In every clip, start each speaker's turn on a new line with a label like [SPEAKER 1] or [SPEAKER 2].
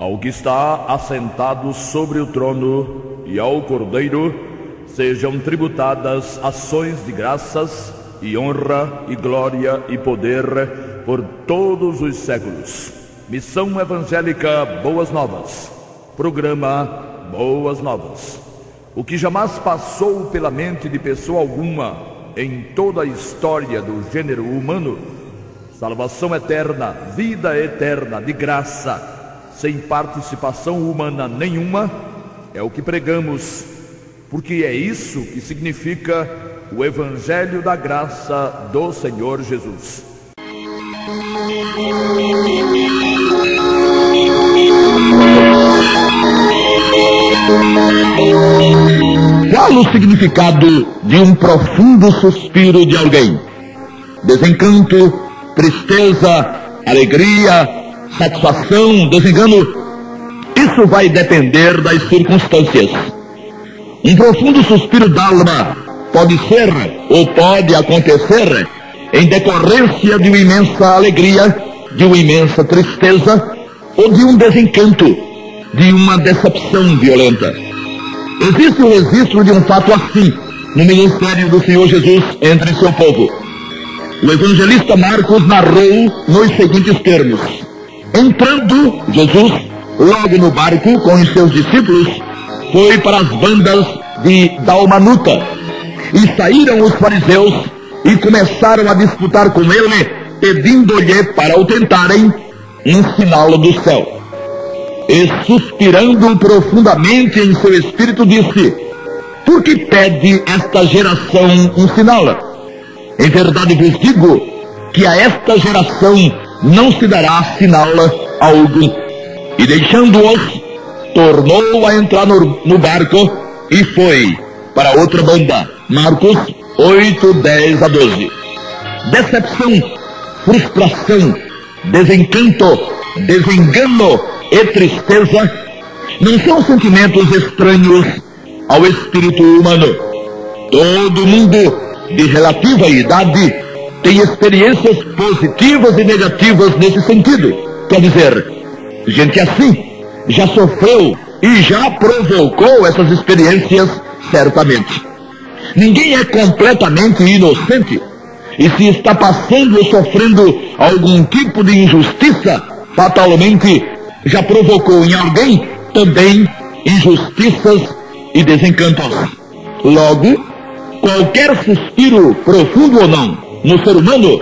[SPEAKER 1] Ao que está assentado sobre o trono e ao Cordeiro sejam tributadas ações de graças e honra e glória e poder por todos os séculos. Missão Evangélica Boas Novas. Programa Boas Novas. O que jamais passou pela mente de pessoa alguma em toda a história do gênero humano, salvação eterna, vida eterna de graça, sem participação humana nenhuma, é o que pregamos, porque é isso que significa o Evangelho da Graça do Senhor Jesus.
[SPEAKER 2] Qual o significado de um profundo suspiro de alguém? Desencanto, tristeza, alegria, satisfação, desengano? Isso vai depender das circunstâncias. Um profundo suspiro d'alma pode ser ou pode acontecer em decorrência de uma imensa alegria, de uma imensa tristeza ou de um desencanto, de uma decepção violenta. Existe o registro de um fato assim no ministério do Senhor Jesus entre seu povo. O evangelista Marcos narrou nos seguintes termos: entrando Jesus logo no barco com os seus discípulos, foi para as bandas de Dalmanuta, e saíram os fariseus e começaram a disputar com ele, pedindo-lhe para o tentarem ensiná-lo do céu. E suspirando profundamente em seu espírito, disse: por que pede esta geração um sinal? Em verdade vos digo que a esta geração não se dará sinal algum. E deixando-os, tornou a entrar no barco e foi para outra banda. Marcos 8, 10 a 12. Decepção, frustração, desencanto, desengano e tristeza não são sentimentos estranhos ao espírito humano. Todo mundo de relativa idade tem experiências positivas e negativas nesse sentido. Quer dizer, gente assim já sofreu e já provocou essas experiências certamente. Ninguém é completamente inocente, e se está passando ou sofrendo algum tipo de injustiça, fatalmente já provocou em alguém também injustiças e desencantos. Logo, qualquer suspiro, profundo ou não, no ser humano,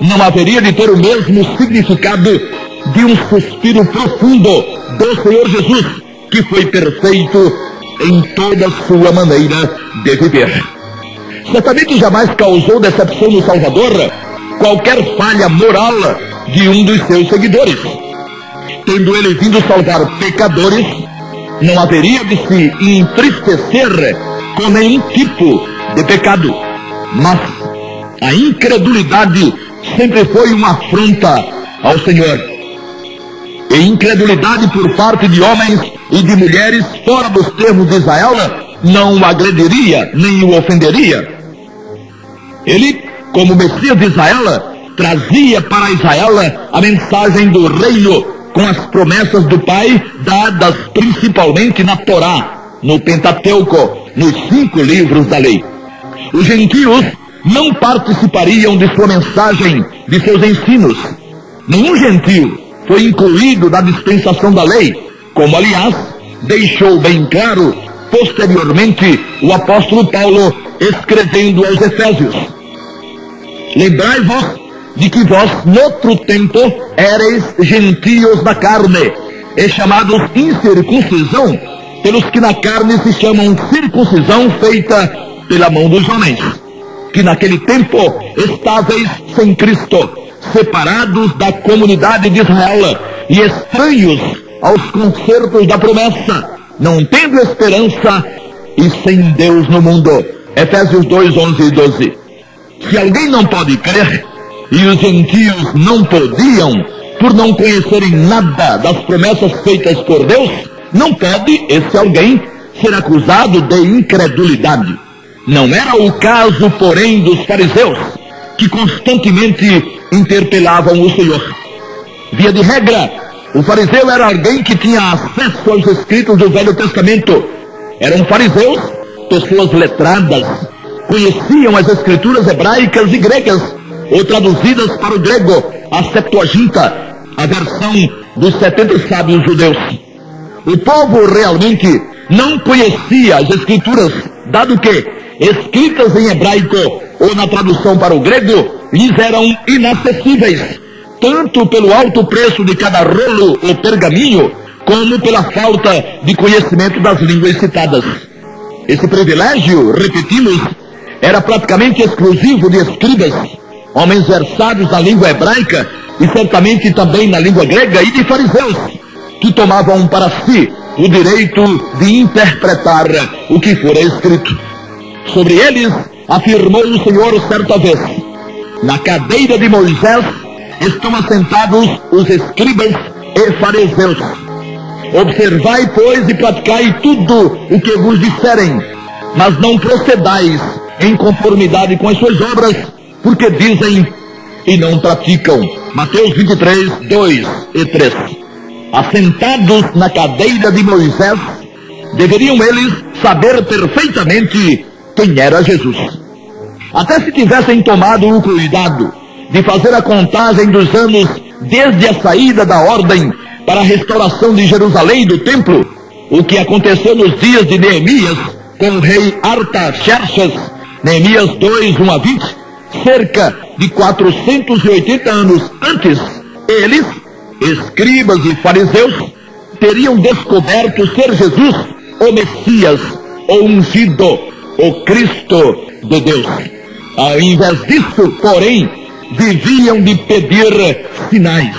[SPEAKER 2] não haveria de ter o mesmo significado de um suspiro profundo do Senhor Jesus, que foi perfeito em toda a sua maneira de viver. Certamente jamais causou decepção no Salvador qualquer falha moral de um dos seus seguidores. Tendo ele vindo salvar pecadores, não haveria de se entristecer com nenhum tipo de pecado. Mas a incredulidade sempre foi uma afronta ao Senhor. E incredulidade por parte de homens e de mulheres fora dos termos de Israel não o agrediria nem o ofenderia. Ele, como Messias de Israel, trazia para Israel a mensagem do reino com as promessas do Pai, dadas principalmente na Torá, no Pentateuco, nos 5 livros da lei. Os gentios não participariam de sua mensagem, de seus ensinos. Nenhum gentio foi incluído na dispensação da lei, como aliás deixou bem claro posteriormente o apóstolo Paulo escrevendo aos Efésios: lembrai-vos de que vós, noutro tempo, éreis gentios da carne, e chamados incircuncisão, pelos que na carne se chamam circuncisão feita pela mão dos homens, que naquele tempo estáveis sem Cristo, separados da comunidade de Israel e estranhos aos concertos da promessa, não tendo esperança e sem Deus no mundo. Efésios 2, 11 e 12. Se alguém não pode crer, e os gentios não podiam, por não conhecerem nada das promessas feitas por Deus, não pode esse alguém ser acusado de incredulidade. Não era o caso, porém, dos fariseus, que constantemente interpelavam o Senhor. Via de regra, O fariseu era alguém que tinha acesso aos escritos do Velho Testamento. Eram fariseus, pessoas letradas, conheciam as escrituras hebraicas e gregas, ou traduzidas para o grego, a Septuaginta, a versão dos 70 sábios judeus. O povo realmente não conhecia as escrituras, dado que, escritas em hebraico ou na tradução para o grego, lhes eram inacessíveis, tanto pelo alto preço de cada rolo ou pergaminho, como pela falta de conhecimento das línguas citadas. Esse privilégio, repetimos, era praticamente exclusivo de escribas, homens versados na língua hebraica e certamente também na língua grega, e de fariseus, que tomavam para si o direito de interpretar o que fora escrito. Sobre eles, afirmou o Senhor certa vez: na cadeira de Moisés estão assentados os escribas e fariseus. Observai, pois, e praticai tudo o que vos disserem, mas não procedais em conformidade com as suas obras, porque dizem e não praticam. Mateus 23, 2 e 3. Assentados na cadeira de Moisés, deveriam eles saber perfeitamente quem era Jesus. Até se tivessem tomado o cuidado de fazer a contagem dos anos desde a saída da ordem para a restauração de Jerusalém e do templo, o que aconteceu nos dias de Neemias com o rei Artaxerxes, Neemias 2, 1 a 20, cerca de 480 anos antes, eles, escribas e fariseus, teriam descoberto ser Jesus o Messias, o ungido, o Cristo de Deus. Ao invés disso, porém, viviam de pedir sinais.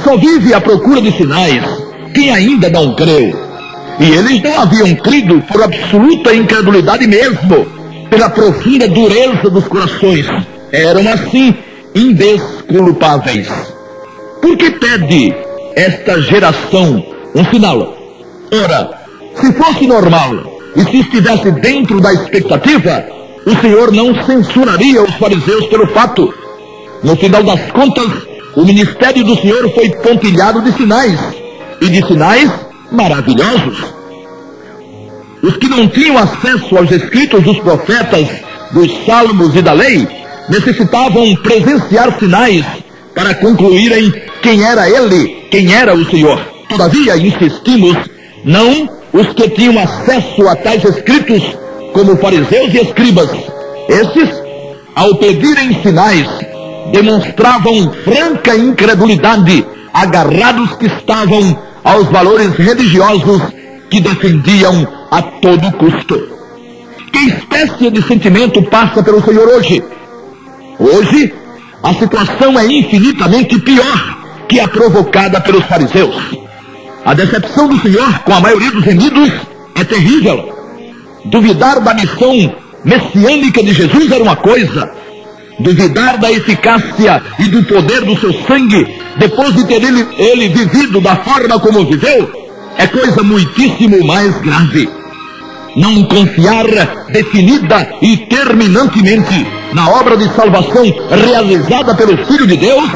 [SPEAKER 2] Só vive à procura de sinais quem ainda não creu. E eles não haviam crido por absoluta incredulidade mesmo, pela profunda dureza dos corações. Eram assim indesculpáveis. Por que pede esta geração um sinal? Ora, se fosse normal e se estivesse dentro da expectativa, o Senhor não censuraria os fariseus pelo fato. No final das contas, o ministério do Senhor foi pontilhado de sinais, e de sinais maravilhosos. Os que não tinham acesso aos escritos dos profetas, dos salmos e da lei, necessitavam presenciar sinais para concluírem quem era ele, quem era o Senhor. Todavia, insistimos, não os que tinham acesso a tais escritos, como fariseus e escribas. Esses, ao pedirem sinais, demonstravam franca incredulidade, agarrados que estavam aos valores religiosos que defendiam a todo custo. Que espécie de sentimento passa pelo Senhor hoje? Hoje, a situação é infinitamente pior que a provocada pelos fariseus. A decepção do Senhor com a maioria dos remidos é terrível. Duvidar da missão messiânica de Jesus era uma coisa. Duvidar da eficácia e do poder do seu sangue, depois de ter ele vivido da forma como viveu, é coisa muitíssimo mais grave. Não confiar definida e terminantemente na obra de salvação realizada pelo Filho de Deus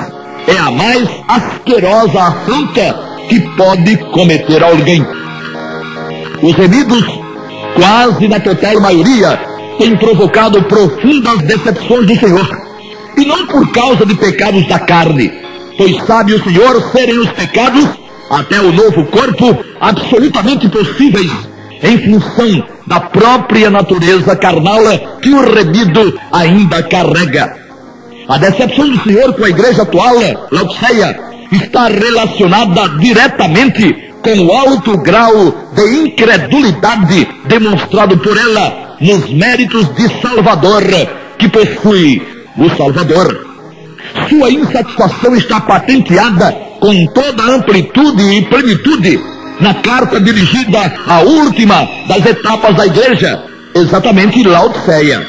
[SPEAKER 2] é a mais asquerosa afronta que pode cometer alguém. Os remidos, quase na total maioria, têm provocado profundas decepções do Senhor, e não por causa de pecados da carne, pois sabe o Senhor serem os pecados, até o novo corpo, absolutamente possíveis, em função da própria natureza carnal que o remido ainda carrega. A decepção do Senhor com a igreja atual, Laodiceia, está relacionada diretamente com o alto grau de incredulidade demonstrado por ela nos méritos de Salvador que possui o Salvador. Sua insatisfação está patenteada com toda a amplitude e plenitude na carta dirigida à última das etapas da igreja, exatamente Laodiceia.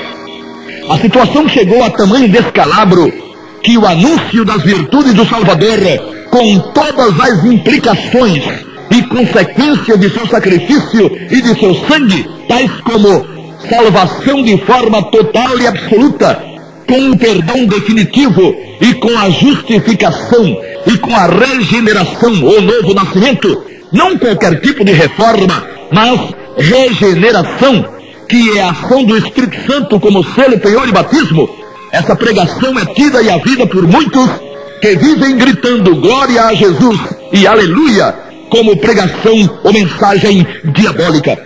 [SPEAKER 2] A situação chegou a tamanho descalabro que o anúncio das virtudes do Salvador, com todas as implicações e consequências de seu sacrifício e de seu sangue, tais como salvação de forma total e absoluta, com o perdão definitivo e com a justificação e com a regeneração ou novo nascimento, não qualquer tipo de reforma, mas regeneração, que é a ação do Espírito Santo como selo, penhor e batismo. Essa pregação é tida e havida por muitos que vivem gritando glória a Jesus e aleluia como pregação ou mensagem diabólica.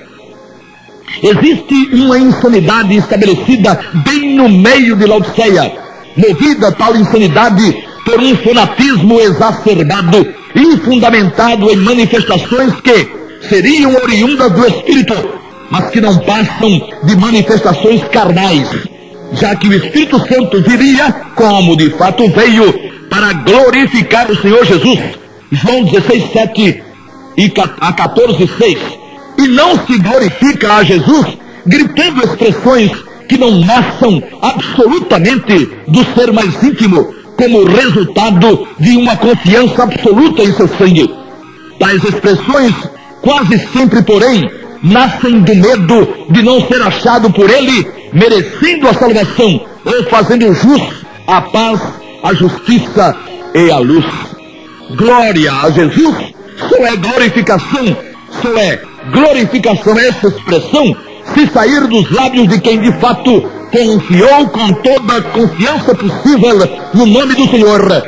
[SPEAKER 2] Existe uma insanidade estabelecida bem no meio de Laodiceia, movida tal insanidade por um fanatismo exacerbado e fundamentado em manifestações que seriam oriundas do Espírito, mas que não passam de manifestações carnais, já que o Espírito Santo viria, como de fato veio, para glorificar o Senhor Jesus. João 16:7 a 14:6. E não se glorifica a Jesus gritando expressões que não nasçam absolutamente do ser mais íntimo, como resultado de uma confiança absoluta em seu sangue. Tais expressões quase sempre, porém, nascem do medo de não ser achado por ele, merecendo a salvação, ou fazendo jus, a paz, a justiça e a luz. Glória a Jesus só é glorificação, essa expressão, se sair dos lábios de quem de fato confiou com toda a confiança possível no nome do Senhor,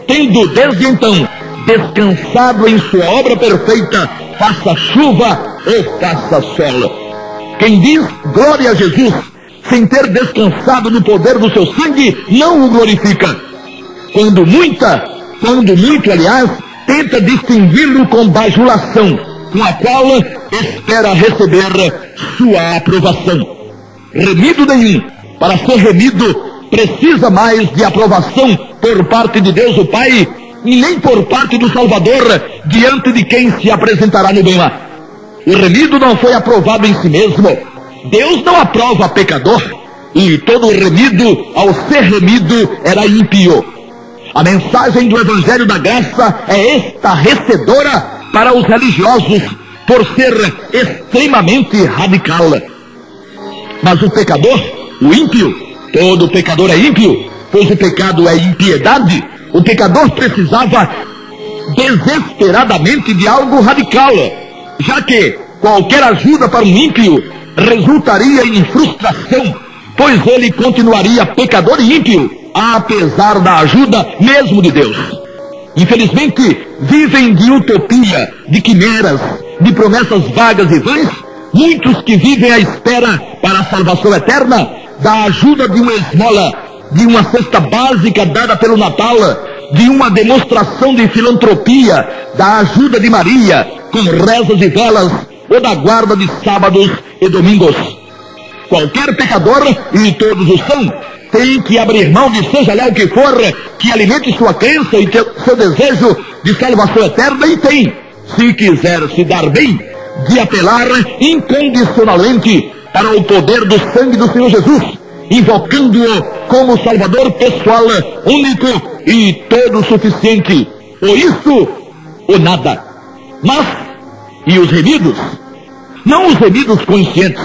[SPEAKER 2] tendo desde então descansado em sua obra perfeita, faça chuva ou faça sol. Quem diz glória a Jesus sem ter descansado no poder do seu sangue, não o glorifica. Quando muito, aliás, tenta distingui-lo com bajulação, com a qual espera receber sua aprovação. Remido nenhum, para ser remido, precisa mais de aprovação por parte de Deus o Pai, e nem por parte do Salvador, diante de quem se apresentará no bem lá. O remido não foi aprovado em si mesmo. Deus não aprova pecador, e todo remido, ao ser remido, era ímpio. A mensagem do Evangelho da Graça é estarrecedora para os religiosos, por ser extremamente radical. Mas o pecador, o ímpio, todo pecador é ímpio, pois o pecado é impiedade. O pecador precisava desesperadamente de algo radical, já que qualquer ajuda para um ímpio resultaria em frustração, pois ele continuaria pecador e ímpio, apesar da ajuda mesmo de Deus. Infelizmente, vivem de utopia, de quimeras, de promessas vagas e vãs, muitos que vivem à espera para a salvação eterna da ajuda de uma esmola, de uma cesta básica dada pelo Natal, de uma demonstração de filantropia, da ajuda de Maria, com rezas e velas, ou da guarda de sábados e domingos. Qualquer pecador, e todos o são, tem que abrir mão de seja lá o que for, que alimente sua crença e seu desejo de salvação eterna, e tem, se quiser se dar bem, de apelar incondicionalmente para o poder do sangue do Senhor Jesus, invocando-o como Salvador pessoal, único e todo suficiente, ou isso ou nada. Mas, e os remidos? Não os remidos conscientes,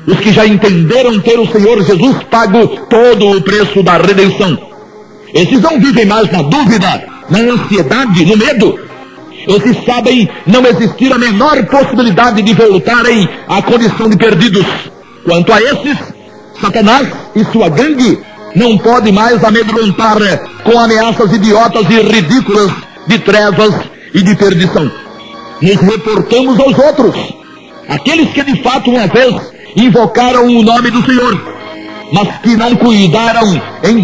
[SPEAKER 2] os que já entenderam ter o Senhor Jesus pago todo o preço da redenção. Esses não vivem mais na dúvida, na ansiedade, no medo. Esses sabem não existir a menor possibilidade de voltarem à condição de perdidos. Quanto a esses, Satanás e sua gangue não pode mais amedrontar com ameaças idiotas e ridículas de trevas e de perdição. Nos reportamos aos outros, aqueles que de fato uma vez invocaram o nome do Senhor, mas que não cuidaram em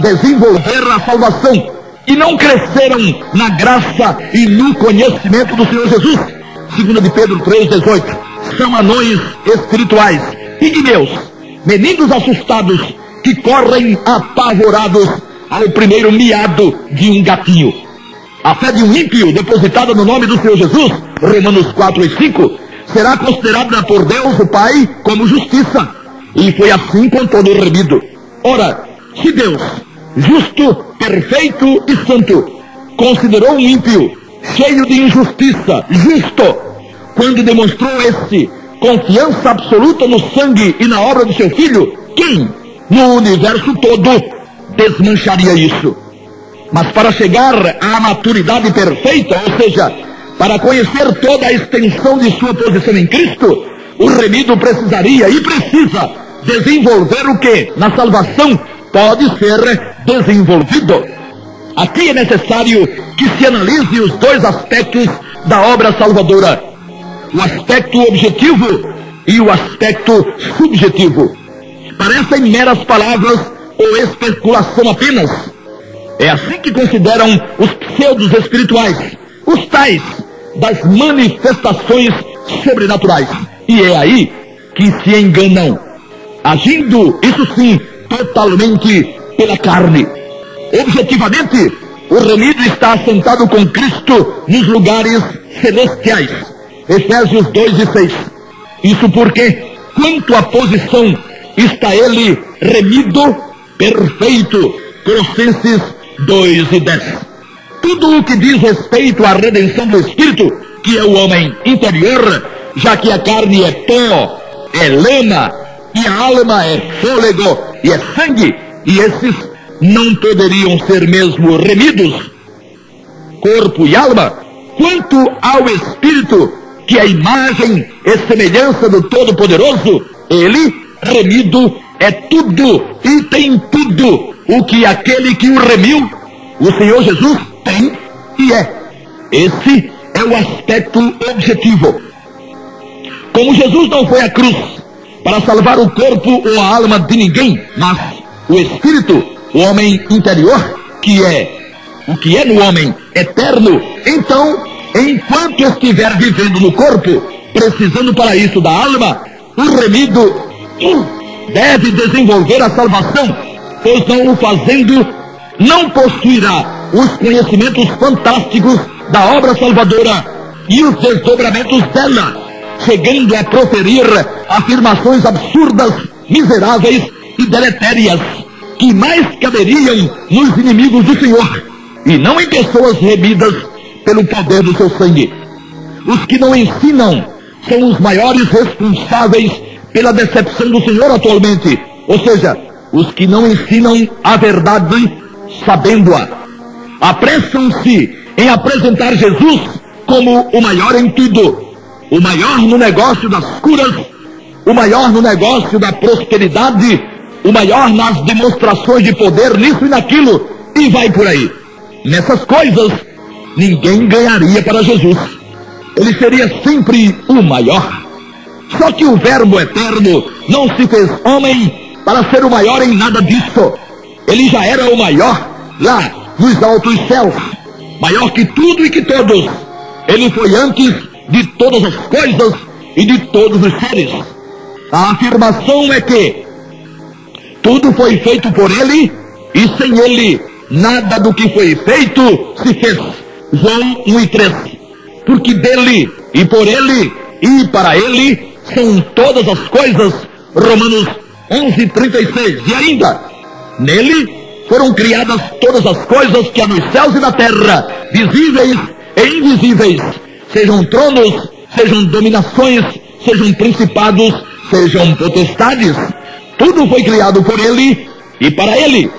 [SPEAKER 2] desenvolver a salvação e não cresceram na graça e no conhecimento do Senhor Jesus. 2 de Pedro 3,18. São anões espirituais, pigmeus, meninos assustados que correm apavorados ao primeiro miado de um gatinho. A fé de um ímpio depositada no nome do Senhor Jesus, Romanos 4:5, será considerada por Deus o Pai como justiça. E foi assim com todo o remido. Ora, se Deus, justo, perfeito e santo, considerou um ímpio cheio de injustiça, justo, quando demonstrou confiança absoluta no sangue e na obra do seu Filho, quem, no universo todo, desmancharia isso? Mas para chegar à maturidade perfeita, ou seja, para conhecer toda a extensão de sua posição em Cristo, o remido precisaria e precisa desenvolver o que na salvação pode ser desenvolvido. Aqui é necessário que se analise os dois aspectos da obra salvadora: o aspecto objetivo e o aspecto subjetivo. Parecem meras palavras ou especulação apenas. É assim que consideram os pseudos espirituais, os tais das manifestações sobrenaturais. E é aí que se enganam, agindo, isso sim, totalmente pela carne. Objetivamente, o remido está assentado com Cristo nos lugares celestiais. Efésios 2:6. Isso porque, quanto à posição, está ele remido perfeito. Colossenses 2:10. Tudo o que diz respeito à redenção do Espírito, que é o homem interior, já que a carne é pó, é lama, e a alma é fôlego e é sangue, e esses não poderiam ser mesmo remidos, corpo e alma. Quanto ao Espírito, que é a imagem e semelhança do Todo-Poderoso, ele, remido, é tudo e tem tudo o que aquele que o remiu, o Senhor Jesus, tem e é. Esse é o aspecto objetivo. Como Jesus não foi à cruz para salvar o corpo ou a alma de ninguém, mas o Espírito, o homem interior, que é o que é no homem eterno, então, enquanto estiver vivendo no corpo, precisando para isso da alma, o remido deve desenvolver a salvação, pois não o fazendo, não possuirá os conhecimentos fantásticos da obra salvadora e os desdobramentos dela, chegando a proferir afirmações absurdas, miseráveis e deletérias, que mais caberiam nos inimigos do Senhor, e não em pessoas remidas pelo poder do seu sangue. Os que não ensinam são os maiores responsáveis pela decepção do Senhor atualmente, ou seja, os que não ensinam a verdade sabendo-a. Apressam-se em apresentar Jesus como o maior em tudo, o maior no negócio das curas, o maior no negócio da prosperidade, o maior nas demonstrações de poder nisso e naquilo, e vai por aí. Nessas coisas, ninguém ganharia para Jesus. Ele seria sempre o maior. Só que o Verbo eterno não se fez homem para ser o maior em nada disso. Ele já era o maior lá nos altos céus, maior que tudo e que todos. Ele foi antes de todas as coisas e de todos os seres. A afirmação é que tudo foi feito por ele, e sem ele nada do que foi feito se fez. João 1:3. Porque dele e por ele e para ele são todas as coisas. Romanos 11:36. E ainda, nele foram criadas todas as coisas que há nos céus e na terra, visíveis e invisíveis, sejam tronos, sejam dominações, sejam principados, sejam potestades. Tudo foi criado por ele e para ele,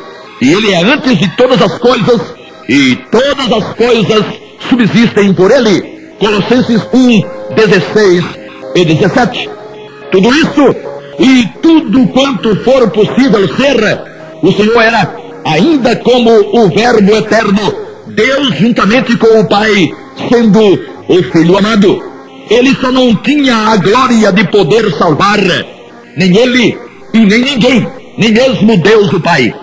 [SPEAKER 2] e ele é antes de todas as coisas, e todas as coisas subsistem por ele. Colossenses 1:16 e 17. Tudo isso e tudo quanto for possível ser, o Senhor era, ainda como o Verbo eterno, Deus juntamente com o Pai, sendo o Filho amado. Ele só não tinha a glória de poder salvar, nem ele e nem ninguém, nem mesmo Deus o Pai.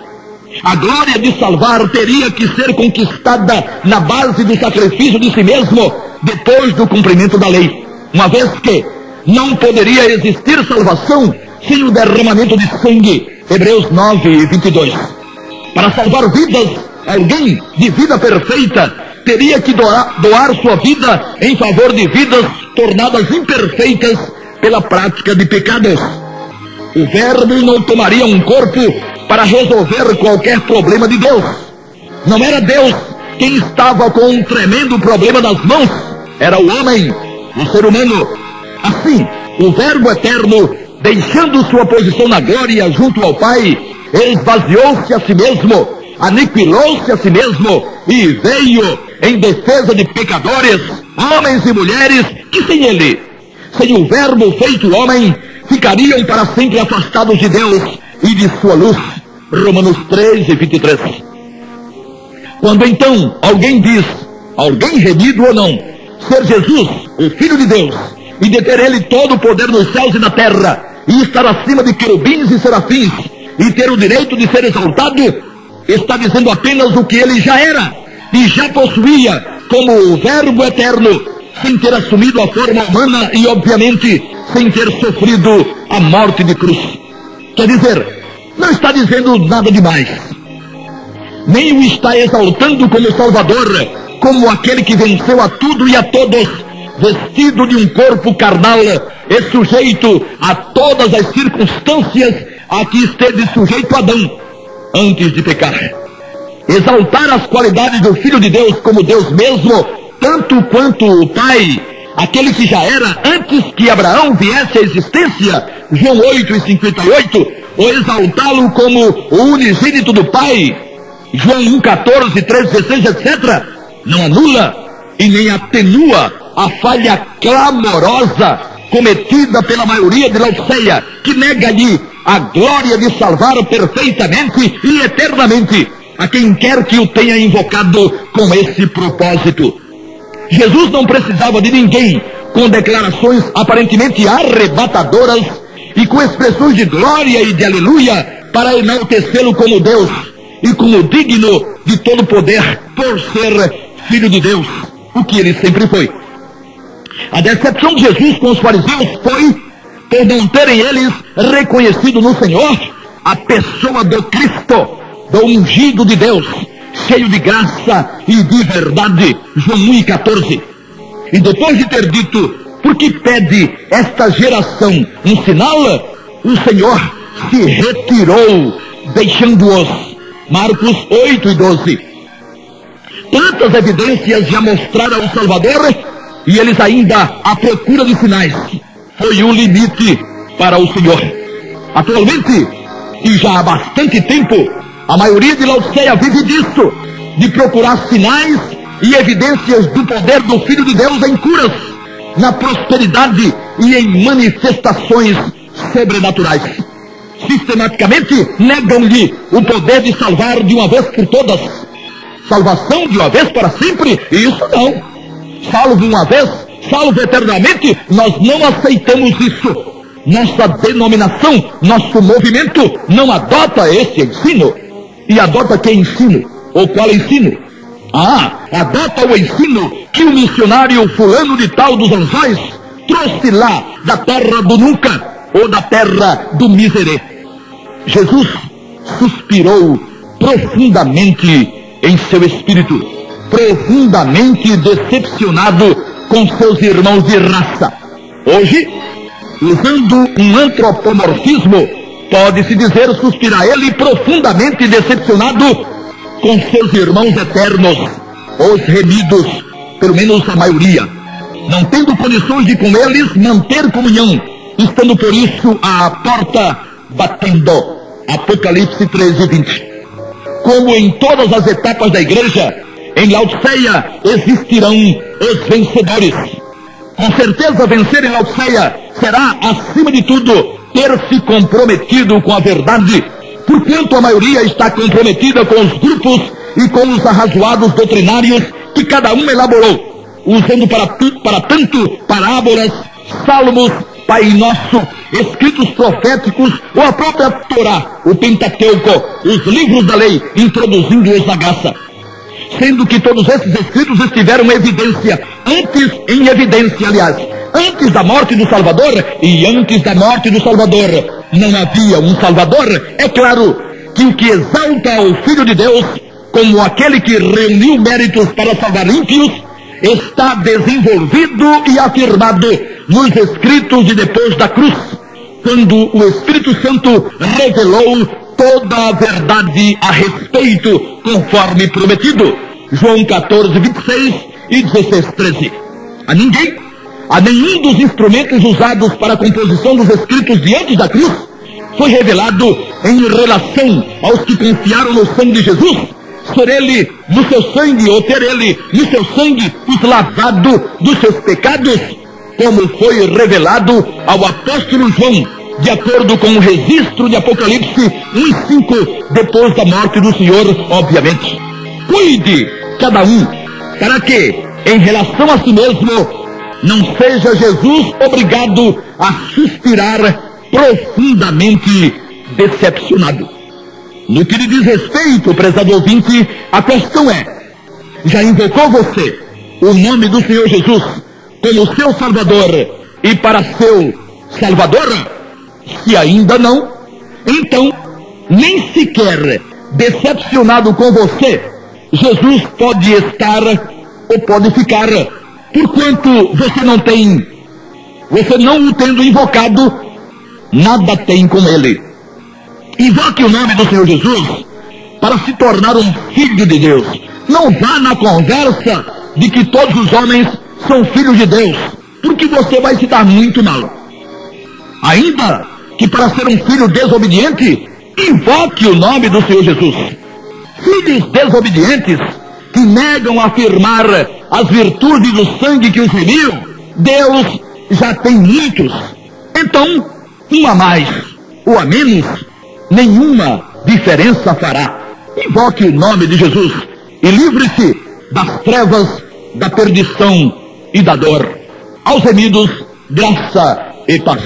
[SPEAKER 2] A glória de salvar teria que ser conquistada na base do sacrifício de si mesmo, depois do cumprimento da lei, uma vez que não poderia existir salvação sem o derramamento de sangue. Hebreus 9:22. Para salvar vidas, alguém de vida perfeita teria que doar sua vida em favor de vidas tornadas imperfeitas pela prática de pecados. O Verbo não tomaria um corpo para resolver qualquer problema de Deus. Não era Deus quem estava com um tremendo problema nas mãos, era o homem, o ser humano. Assim, o Verbo eterno, deixando sua posição na glória junto ao Pai, esvaziou-se a si mesmo aniquilou-se a si mesmo e veio em defesa de pecadores, homens e mulheres que sem ele, sem o verbo feito homem, ficariam para sempre afastados de Deus e de sua luz. Romanos 3:23. Quando então alguém diz, alguém remido ou não, ser Jesus, o Filho de Deus, e de ter ele todo o poder nos céus e na terra, e estar acima de querubins e serafins, e ter o direito de ser exaltado, está dizendo apenas o que ele já era, e já possuía, como o Verbo eterno, sem ter assumido a forma humana e, obviamente, sem ter sofrido a morte de cruz. Quer dizer, não está dizendo nada demais. Nem o está exaltando como Salvador, como aquele que venceu a tudo e a todos, vestido de um corpo carnal e sujeito a todas as circunstâncias a que esteve sujeito Adão antes de pecar. Exaltar as qualidades do Filho de Deus como Deus mesmo, tanto quanto o Pai, aquele que já era antes que Abraão viesse à existência, João 8:58, ou exaltá-lo como o unigênito do Pai, João 1:14, 3:16, etc., não anula e nem atenua a falha clamorosa cometida pela maioria de Laodiceia, que nega-lhe a glória de salvar perfeitamente e eternamente a quem quer que o tenha invocado com esse propósito. Jesus não precisava de ninguém com declarações aparentemente arrebatadoras e com expressões de glória e de aleluia para enaltecê-lo como Deus e como digno de todo poder por ser Filho de Deus, o que ele sempre foi. A decepção de Jesus com os fariseus foi por não terem eles reconhecido no Senhor a pessoa do Cristo, do ungido de Deus, cheio de graça e de verdade, João 1:14. E depois de ter dito, por que pede esta geração um sinal, o Senhor se retirou, deixando-os, Marcos 8:12. Tantas evidências já mostraram o Salvador, e eles ainda à procura de sinais. Foi o limite para o Senhor. Atualmente, e já há bastante tempo, a maioria de Laodiceia vive disso, de procurar sinais e evidências do poder do Filho de Deus em curas, na prosperidade e em manifestações sobrenaturais. Sistematicamente negam-lhe o poder de salvar de uma vez por todas. Salvação de uma vez para sempre? Isso não. Salvo uma vez, salvo eternamente, nós não aceitamos isso. Nossa denominação, nosso movimento não adota esse ensino. E adota que ensino? Ou qual ensino? Adota o ensino que o missionário fulano de tal dos Anzóis trouxe lá da terra do nunca, ou da terra do miserê. Jesus suspirou profundamente em seu espírito, profundamente decepcionado com seus irmãos de raça. Hoje, usando um antropomorfismo, pode-se dizer suspirar ele profundamente decepcionado com seus irmãos eternos, os remidos, pelo menos a maioria, não tendo condições de com eles manter comunhão, estando por isso à porta batendo. Apocalipse 13:20. Como em todas as etapas da igreja, em Laodiceia existirão os vencedores. Com certeza vencer em Laodiceia será, acima de tudo, ter se comprometido com a verdade, porquanto a maioria está comprometida com os grupos e com os arrazoados doutrinários que cada um elaborou, usando para tanto parábolas, salmos, Pai Nosso, escritos proféticos ou a própria Torá, o Pentateuco, os livros da lei, introduzindo-os na graça. Sendo que todos esses escritos estiveram em evidência, antes da morte do Salvador, e antes da morte do Salvador não havia um Salvador. É claro que o que exalta o Filho de Deus como aquele que reuniu méritos para salvar ímpios está desenvolvido e afirmado nos escritos de depois da cruz, quando o Espírito Santo revelou toda a verdade a respeito, conforme prometido. João 14:26 e 16:13. A nenhum dos instrumentos usados para a composição dos escritos diante da cruz foi revelado em relação aos que confiaram no sangue de Jesus, ser ele no seu sangue, ou ter ele no seu sangue os lavado dos seus pecados, como foi revelado ao apóstolo João, de acordo com o registro de Apocalipse 1:5, depois da morte do Senhor, obviamente. Cuide cada um, para que, em relação a si mesmo, não seja Jesus obrigado a suspirar profundamente decepcionado. No que lhe diz respeito, prezado ouvinte, a questão é: já invocou você o nome do Senhor Jesus como seu Salvador e para seu Salvador? Se ainda não, então, nem sequer decepcionado com você, Jesus pode estar ou pode ficar, porquanto você não o tendo invocado, nada tem com ele. Invoque o nome do Senhor Jesus para se tornar um filho de Deus. Não vá na conversa de que todos os homens são filhos de Deus, porque você vai se dar muito mal. Ainda que para ser um filho desobediente, invoque o nome do Senhor Jesus. Filhos desobedientes que negam afirmar as virtudes do sangue que os remiam, Deus já tem muitos. Então, um a mais ou a menos, nenhuma diferença fará. Invoque o nome de Jesus e livre-se das trevas, da perdição e da dor. Aos remidos, graça e paz.